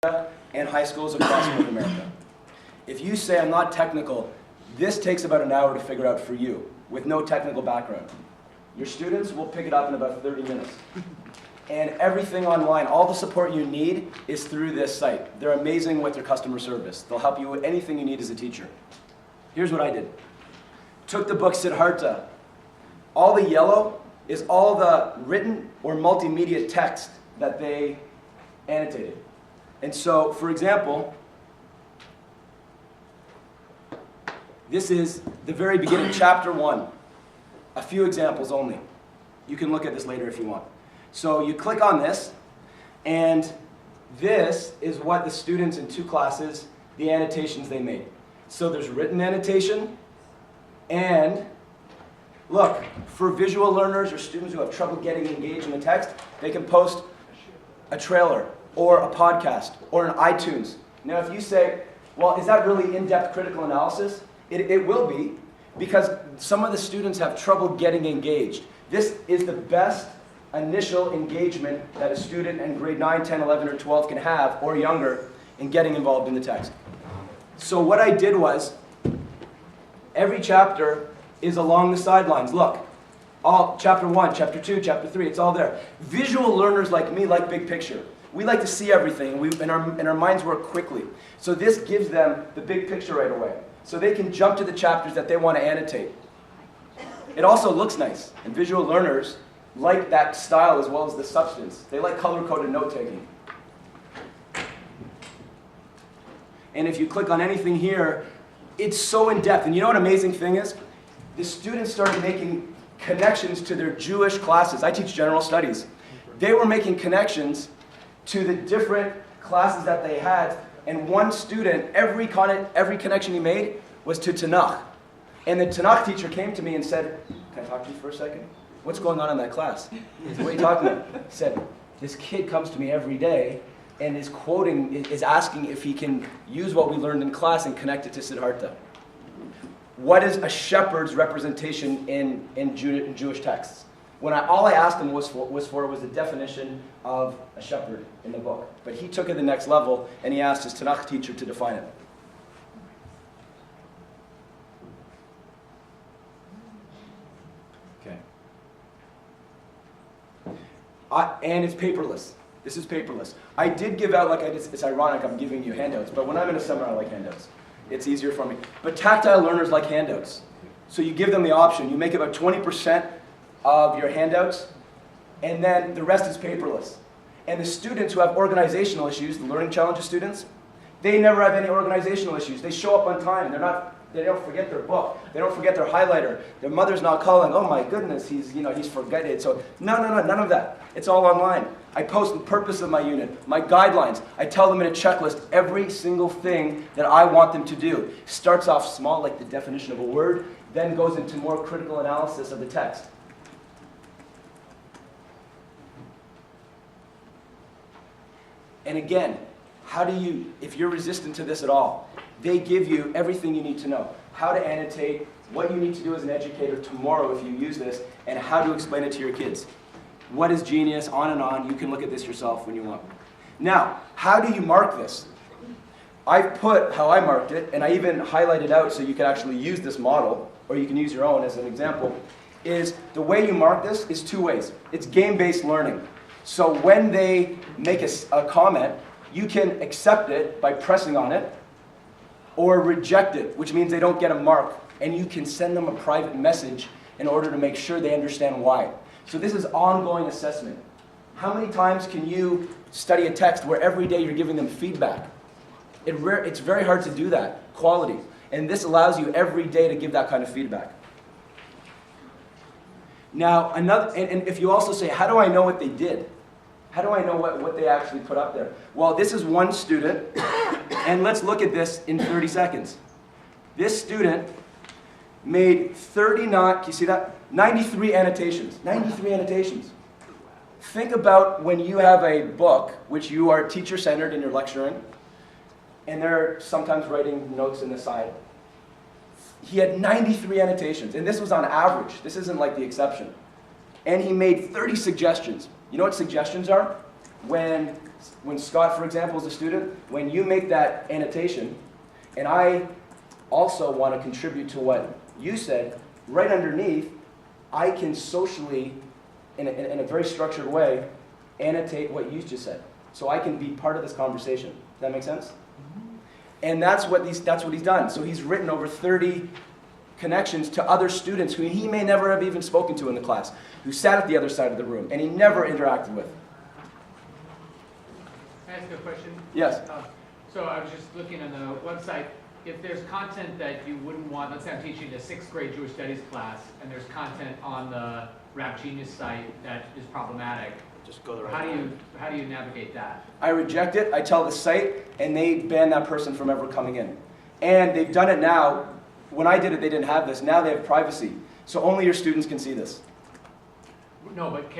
and high schools across North America. If you say I'm not technical, this takes about an hour to figure out for you with no technical background. Your students will pick it up in about 30 minutes. And everything online, all the support you need is through this site. They're amazing with their customer service. They'll help you with anything you need as a teacher. Here's what I did. Took the book Siddhartha. All the yellow is all the written or multimedia text that they annotated. And so, for example, this is the very beginning, chapter 1. A few examples only. You can look at this later if you want. So you click on this, and this is what the students in 2 classes, the annotations they made. So there's written annotation, and look, for visual learners or students who have trouble getting engaged in the text, they can post a trailer or a podcast or an iTunes. Now if you say, well, is that really in-depth critical analysis? It will be, because some of the students have trouble getting engaged. This is the best initial engagement that a student in grade 9, 10, 11, or 12 can have, or younger, in getting involved in the text. So what I did was, every chapter is along the sidelines. Look, all chapter 1, chapter 2, chapter 3, it's all there. Visual learners like me like big picture. We like to see everything, and our minds work quickly. So this gives them the big picture right away. So they can jump to the chapters that they want to annotate. It also looks nice, and visual learners like that style as well as the substance. They like color-coded note-taking. And if you click on anything here, it's so in-depth. And you know what amazing thing is? The students started making connections to their Jewish classes. I teach general studies. They were making connections to the different classes that they had, and one student, every connection he made was to Tanakh. And the Tanakh teacher came to me and said, "Can I talk to you for a second? What's going on in that class?" I said, "What are you talking about?" He said, "This kid comes to me every day and is asking if he can use what we learned in class and connect it to Siddhartha." What is a shepherd's representation in Jewish texts? All I asked him was the definition of a shepherd in the book. But he took it to the next level, and he asked his Tanakh teacher to define it. Okay. And it's paperless. This is paperless. I did give out, it's ironic I'm giving you handouts, but when I'm in a seminar I like handouts. It's easier for me. But tactile learners like handouts. So you give them the option. You make about 20% of your handouts, and then the rest is paperless. And the students who have organizational issues, the learning challenges students, they never have any organizational issues. They show up on time. They don't forget their book. They don't forget their highlighter. Their mother's not calling, "Oh my goodness, he's forgetting." So none of that. It's all online. I post the purpose of my unit, my guidelines. I tell them in a checklist every single thing that I want them to do. Starts off small, like the definition of a word, then goes into more critical analysis of the text. And again, if you're resistant to this at all, they give you everything you need to know. How to annotate, what you need to do as an educator tomorrow if you use this, and how to explain it to your kids. What is genius, on and on. You can look at this yourself when you want. Now, how do you mark this? I've put how I marked it, and I even highlighted out so you can actually use this model, or you can use your own as an example, is the way you mark this is 2 ways. It's game-based learning. So when they make a comment, you can accept it by pressing on it, or reject it, which means they don't get a mark, and you can send them a private message in order to make sure they understand why. So this is ongoing assessment. How many times can you study a text where every day you're giving them feedback? It's very hard to do that, quality. And this allows you every day to give that kind of feedback. Now, and if you also say, how do I know what they did? How do I know what they actually put up there? Well, this is one student, and let's look at this in 30 seconds. This student made 39, can you see that? 93 annotations. 93 annotations. Think about when you have a book, which you are teacher-centered and you're lecturing, and they're sometimes writing notes in the side. He had 93 annotations, and this was on average. This isn't like the exception. And he made 30 suggestions. You know what suggestions are? When when Scott, for example, is a student, when you make that annotation, and I also want to contribute to what you said, right underneath, I can socially, in a very structured way, annotate what you just said. So I can be part of this conversation. Does that make sense? And that's what he's done. So he's written over 30 connections to other students who he may never have even spoken to in the class, who sat at the other side of the room, and he never interacted with. Can I ask a question? Yes. So I was just looking on the website. If there's content that you wouldn't want, let's say I'm teaching a 6th grade Jewish studies class, and there's content on the Rap Genius site that is problematic, Just go the right how way. do you navigate that? I reject it, I tell the site, and they ban that person from ever coming in. And they've done it now. When I did it, they didn't have this. Now they have privacy. So only your students can see this. No, but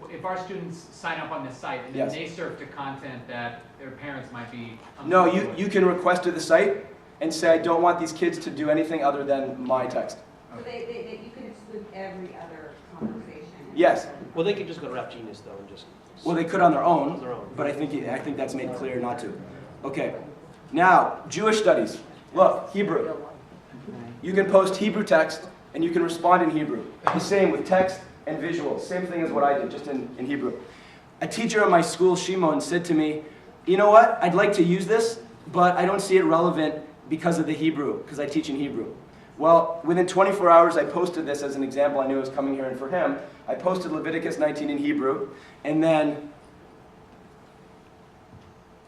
if our students sign up on this site and then Yes. they surf to content that their parents might be No, uncomfortable with? you can request to the site and say, I don't want these kids to do anything other than my text. So you can exclude every other conversation? Yes. Well, they could just go to Rap Genius though and just. Well, they could on their On own, their own. but I think that's made clear not to. Okay. Now, Jewish studies. Look, Hebrew. You can post Hebrew text, and you can respond in Hebrew. The same with text and visuals. Same thing as what I did, just in Hebrew. A teacher at my school, Shimon, said to me, you know what, I'd like to use this, but I don't see it relevant because of the Hebrew, because I teach in Hebrew. Well, within 24 hours, I posted this as an example. I knew it was coming here, and for him, I posted Leviticus 19 in Hebrew, and then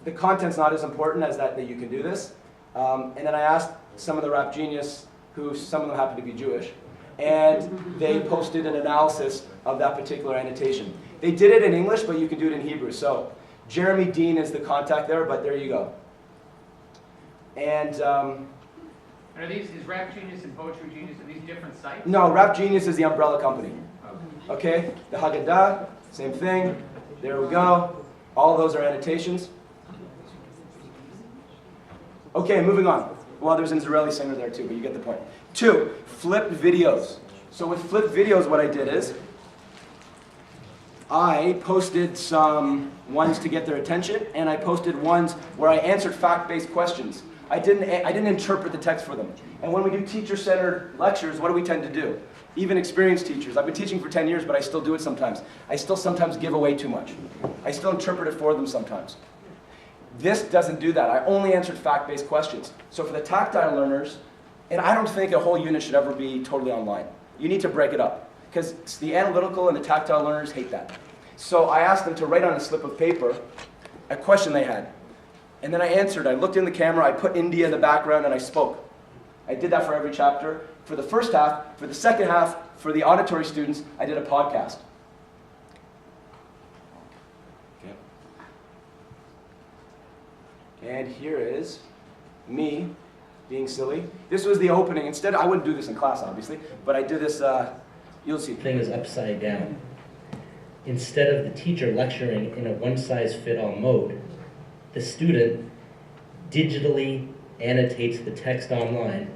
the content's not as important as that you can do this. And then I asked some of the Rap Genius, who some of them happen to be Jewish, and they posted an analysis of that particular annotation. They did it in English, but you can do it in Hebrew. So Jeremy Dean is the contact there, but there you go. And Are these, is Rap Genius and Poetry Genius, are these different sites? no, Rap Genius is the umbrella company. Okay. Okay, the Haggadah, same thing. There we go. All of those are annotations. Okay, moving on. Well, there's an Israeli singer there too, but you get the point. 2, flipped videos. So with flipped videos, what I did is I posted some ones to get their attention, and I posted ones where I answered fact-based questions. I didn't interpret the text for them. And when we do teacher-centered lectures, what do we tend to do? Even experienced teachers. I've been teaching for 10 years, but I still do it sometimes. I still sometimes give away too much. I still interpret it for them sometimes. This doesn't do that. I only answered fact-based questions. So for the tactile learners, and I don't think a whole unit should ever be totally online. You need to break it up, because the analytical and the tactile learners hate that. So I asked them to write on a slip of paper a question they had. And then I answered. I looked in the camera, I put India in the background, and I spoke. I did that for every chapter. For the first half, for the second half, for the auditory students, I did a podcast. Okay. And here is me being silly. This was the opening. Instead, I wouldn't do this in class, obviously, but I did this, you'll see. Thing is upside down. Instead of the teacher lecturing in a one-size-fit-all mode, the student digitally annotates the text online,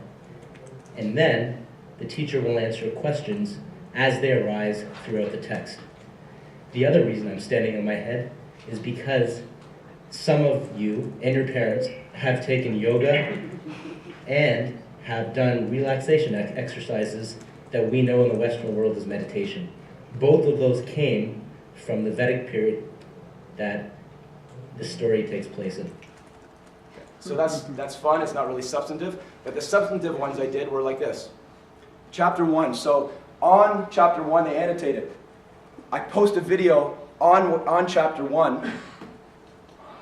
and then the teacher will answer questions as they arise throughout the text. The other reason I'm standing on my head is because some of you and your parents have taken yoga and have done relaxation exercises that we know in the Western world as meditation. Both of those came from the Vedic period that the story takes place in. So that's fun. It's not really substantive. But the substantive ones I did were like this. Chapter 1. So on Chapter 1, they annotated. I post a video on Chapter 1,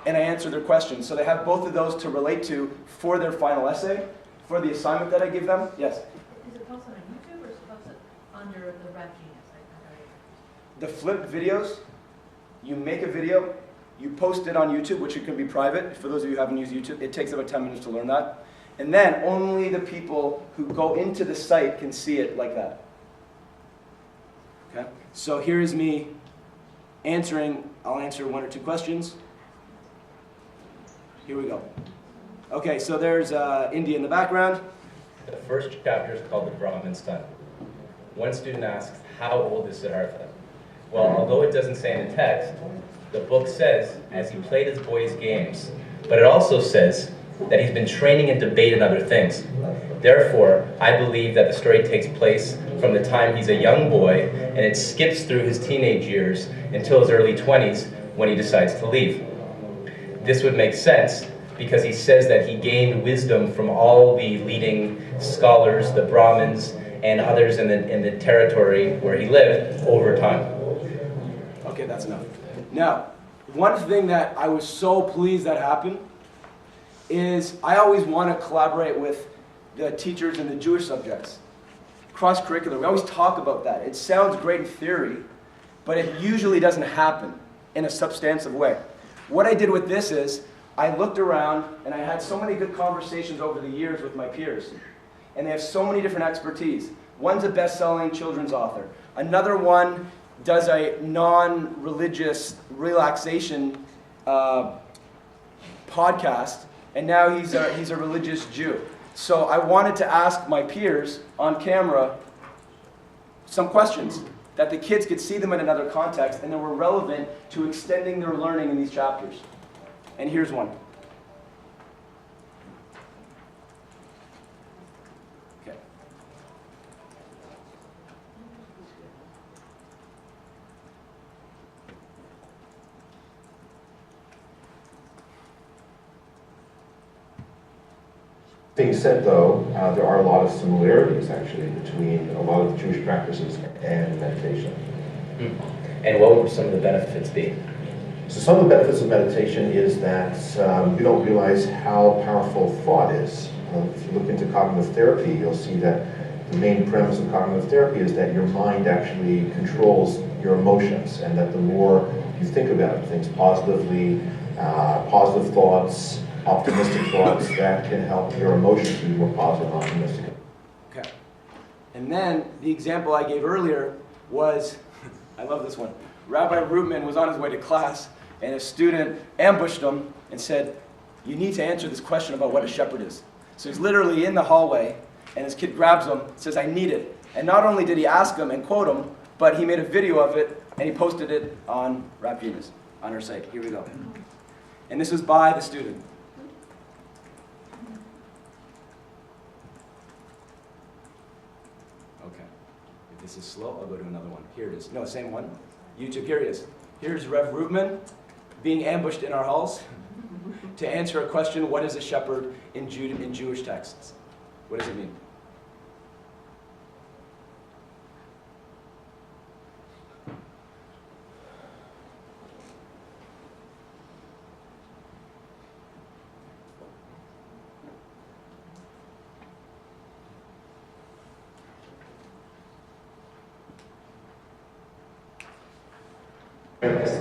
and I answer their questions. So they have both of those to relate to for their final essay, for the assignment that I give them. Yes? Is it posted on YouTube or is it posted under the Rap Genius? The flipped videos, you make a video, you post it on YouTube, which it can be private. For those of you who haven't used YouTube, it takes about 10 minutes to learn that. And then only the people who go into the site can see it like that. Okay? So here is me answering. I'll answer 1 or 2 questions. Here we go. Okay, so there's India in the background. The first chapter is called The Brahmin's Son. One student asks, how old is Siddhartha? Well, although it doesn't say in the text, the book says, as he played his boys' games. But it also says that he's been training in debate and other things. Therefore, I believe that the story takes place from the time he's a young boy, and it skips through his teenage years until his early 20s when he decides to leave. This would make sense because he says that he gained wisdom from all the leading scholars, the Brahmins, and others in the territory where he lived over time. Okay, that's enough. Now, one thing that I was so pleased that happened is I always want to collaborate with the teachers in the Jewish subjects. Cross-curricular, we always talk about that. It sounds great in theory, but it usually doesn't happen in a substantive way. What I did with this is, I looked around and I had so many good conversations over the years with my peers. And they have so many different expertise. One's a best-selling children's author. Another one does a non-religious relaxation podcast, and now he's a religious Jew. So I wanted to ask my peers on camera some questions that the kids could see them in another context and that were relevant to extending their learning in these chapters. And here's one. Okay. Being said though, there are a lot of similarities actually between a lot of the Jewish practices and meditation. And what would some of the benefits be? So some of the benefits of meditation is that you don't realize how powerful thought is. If you look into cognitive therapy, you'll see that the main premise of cognitive therapy is that your mind actually controls your emotions, and that the more you think about things positively, positive thoughts, optimistic thoughts, that can help your emotions be more positive and optimistic. Okay. And then the example I gave earlier was, I love this one. Rabbi Rootman was on his way to class, and a student ambushed him and said, "You need to answer this question about what a shepherd is." So he's literally in the hallway, and his kid grabs him, says, "I need it." And not only did he ask him and quote him, but he made a video of it, and he posted it on RAVSAK, on our site. Here we go. And this was by the student. Okay. If this is slow, I'll go to another one. Here it is. No, same one. YouTube, here it is. Here's Rev Rootman being ambushed in our halls to answer a question, what is a shepherd in Jewish texts? What does it mean?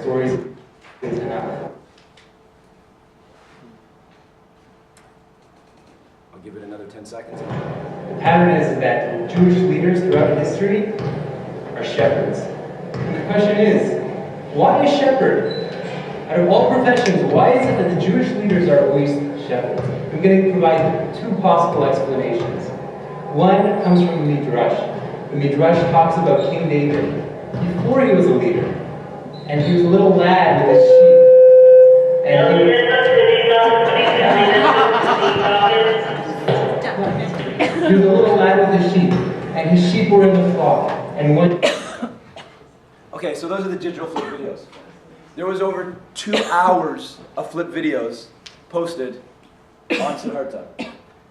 Stories in Tanakh. I'll give it another 10 seconds. The pattern is that Jewish leaders throughout history are shepherds. And the question is, why a shepherd? Out of all professions, why is it that the Jewish leaders are always shepherds? I'm going to provide two possible explanations. One comes from the Midrash. The Midrash talks about King David before he was a leader. And he was a little lad with his sheep. And he was a little lad with his sheep. And his sheep were in the flock. And one... Okay, so those are the digital flip videos. There was over 2 hours of flip videos posted on Siddhartha.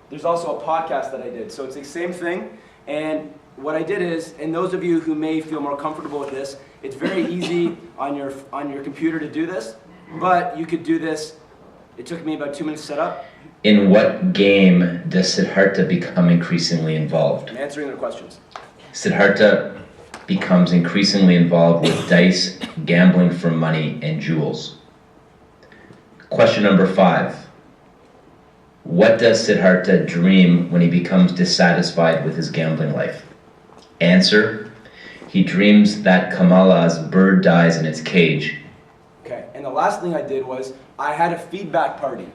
There's also a podcast that I did. So it's the same thing. And what I did is, and those of you who may feel more comfortable with this, it's very easy on your computer to do this, but you could do this. It took me about 2 minutes to set up. In what game does Siddhartha become increasingly involved? I'm answering their questions. Siddhartha becomes increasingly involved with dice, gambling for money, and jewels. Question number 5. What does Siddhartha dream when he becomes dissatisfied with his gambling life? Answer: he dreams that Kamala's bird dies in its cage. Okay, and the last thing I did was I had a feedback party.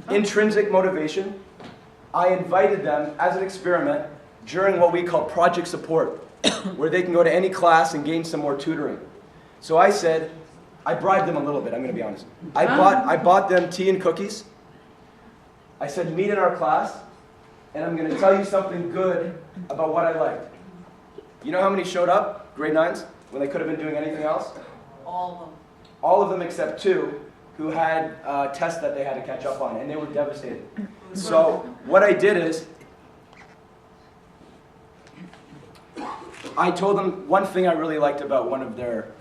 Intrinsic motivation. I invited them as an experiment during what we call project support, where they can go to any class and gain some more tutoring. So I said, I bribed them a little bit, I'm going to be honest. I bought them tea and cookies. I said, meet in our class, and I'm going to tell you something good about what I liked. You know how many showed up, grade 9s, when they could have been doing anything else? All of them. All of them except 2 who had tests that they had to catch up on, and they were devastated. So what I did is, I told them one thing I really liked about one of their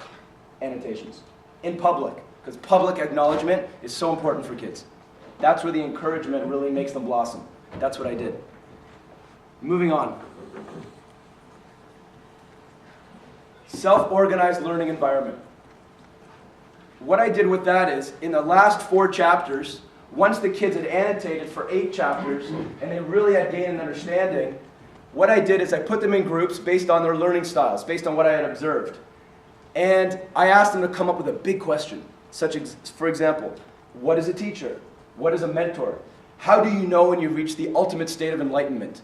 annotations. In public, because public acknowledgement is so important for kids. That's where the encouragement really makes them blossom. That's what I did. Moving on. Self-organized learning environment. What I did with that is, in the last 4 chapters, once the kids had annotated for 8 chapters, and they really had gained an understanding, what I did is I put them in groups based on their learning styles, based on what I had observed. And I asked them to come up with a big question, such as, for example, what is a teacher? What is a mentor? How do you know when you've reached the ultimate state of enlightenment?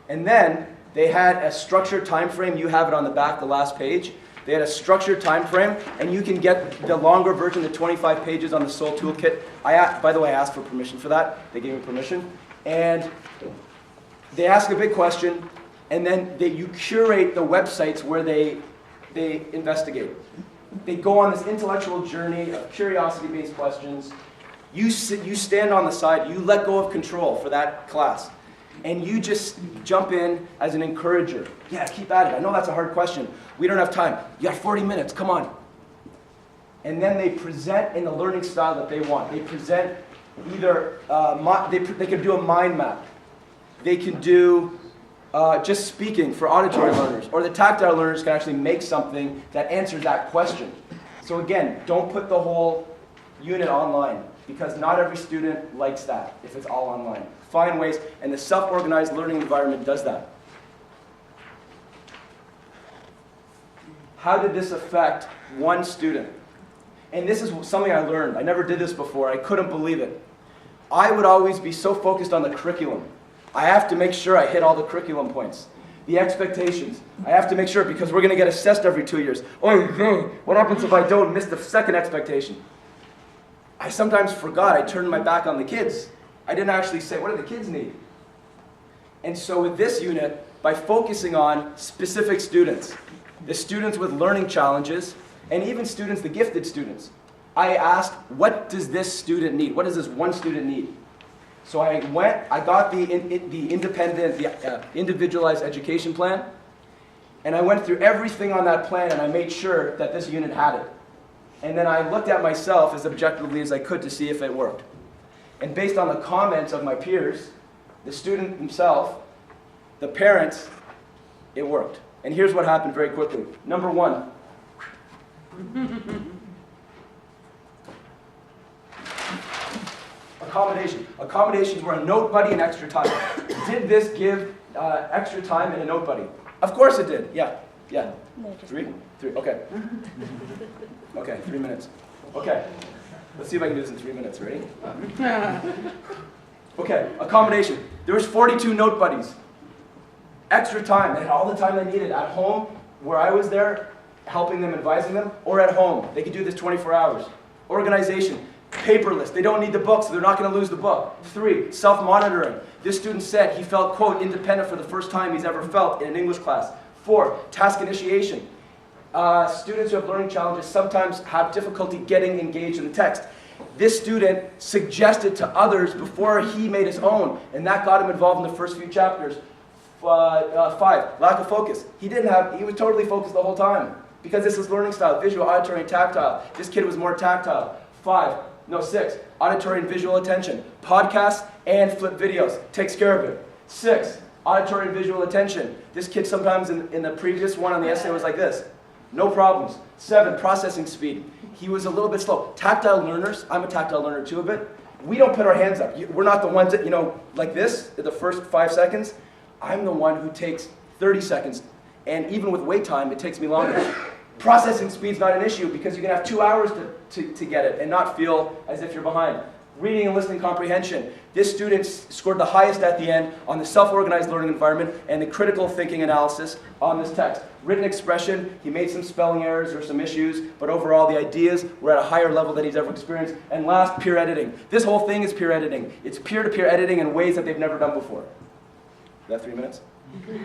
And then they had a structured time frame. You have it on the back, the last page. They had a structured time frame, and you can get the longer version, the 25 pages on the Soul Toolkit. By the way, I asked for permission for that. They gave me permission. And they ask a big question, and then you curate the websites where they investigate. They go on this intellectual journey of curiosity-based questions. You stand on the side, you let go of control for that class. And you just jump in as an encourager. Yeah, keep at it. I know that's a hard question. We don't have time. You got 40 minutes, come on. And then they present in the learning style that they want. They present either, they can do a mind map. They can do just speaking for auditory learners. Or the tactile learners can actually make something that answers that question. So again, don't put the whole unit online, because not every student likes that if it's all online. Find ways, and the self-organized learning environment does that. How did this affect one student? And this is something I learned. I never did this before. I couldn't believe it. I would always be so focused on the curriculum. I have to make sure I hit all the curriculum points. The expectations. I have to make sure, because we're going to get assessed every 2 years. Oh, what happens if I don't miss the second expectation? I sometimes forgot. I turned my back on the kids. I didn't actually say, what do the kids need? And so with this unit, by focusing on specific students, the students with learning challenges, and even students, the gifted students, I asked, what does this student need? What does this one student need? So I got the individualized education plan, and I went through everything on that plan, and I made sure that this unit had it. And then I looked at myself as objectively as I could to see if it worked. And based on the comments of my peers, the student himself, the parents, it worked. And here's what happened very quickly. Number 1. Accommodation. Accommodations were a note buddy and extra time. Did this give extra time and a note buddy? Of course it did. Yeah. 3? Okay. Okay, 3 minutes. Okay. Let's see if I can do this in 3 minutes. Ready? Okay, accommodation. There was 42 note buddies. Extra time. They had all the time they needed at home, where I was there, helping them, advising them, or at home. They could do this 24 hours. Organization. Paperless. They don't need the book, so they're not going to lose the book. 3, self-monitoring. This student said he felt, quote, independent for the first time he's ever felt in an English class. 4, task initiation. Students who have learning challenges sometimes have difficulty getting engaged in the text. This student suggested to others before he made his own, and that got him involved in the first few chapters. 5, lack of focus. He was totally focused the whole time, because this is learning style, visual, auditory, and tactile. This kid was more tactile. 6, auditory and visual attention. Podcasts and flip videos. Takes care of it. 6, auditory and visual attention. This kid sometimes in the previous one on the essay was like this. No problems. 7, processing speed. He was a little bit slow. Tactile learners, I'm a tactile learner too a bit. We don't put our hands up. We're not the ones that, like this, the first 5 seconds. I'm the one who takes 30 seconds. And even with wait time, it takes me longer. Processing speed's not an issue, because you can have 2 hours to get it and not feel as if you're behind. Reading and listening comprehension. This student scored the highest at the end on the self-organized learning environment and the critical thinking analysis on this text. Written expression, he made some spelling errors or some issues, but overall the ideas were at a higher level than he's ever experienced. And last, peer editing. This whole thing is peer editing. It's peer-to-peer editing in ways that they've never done before. Is that 3 minutes? You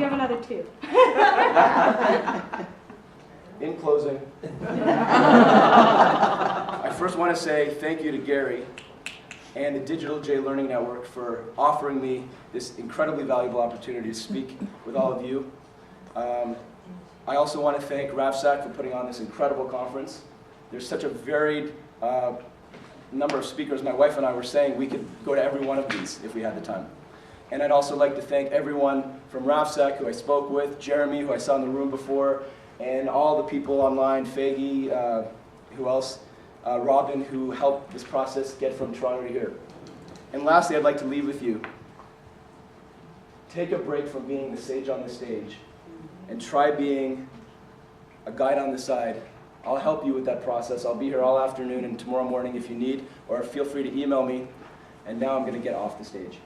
have another 2. In closing, I first want to say thank you to Gary and the Digital J Learning Network for offering me this incredibly valuable opportunity to speak with all of you. I also want to thank RAVSAK for putting on this incredible conference. There's such a varied number of speakers. My wife and I were saying we could go to every one of these if we had the time. And I'd also like to thank everyone from RAVSAK who I spoke with, Jeremy, who I saw in the room before, and all the people online, Faggy, who else? Robin, who helped this process get from Toronto to here. And lastly, I'd like to leave with you. Take a break from being the sage on the stage and try being a guide on the side. I'll help you with that process. I'll be here all afternoon and tomorrow morning if you need, or feel free to email me. And now I'm going to get off the stage.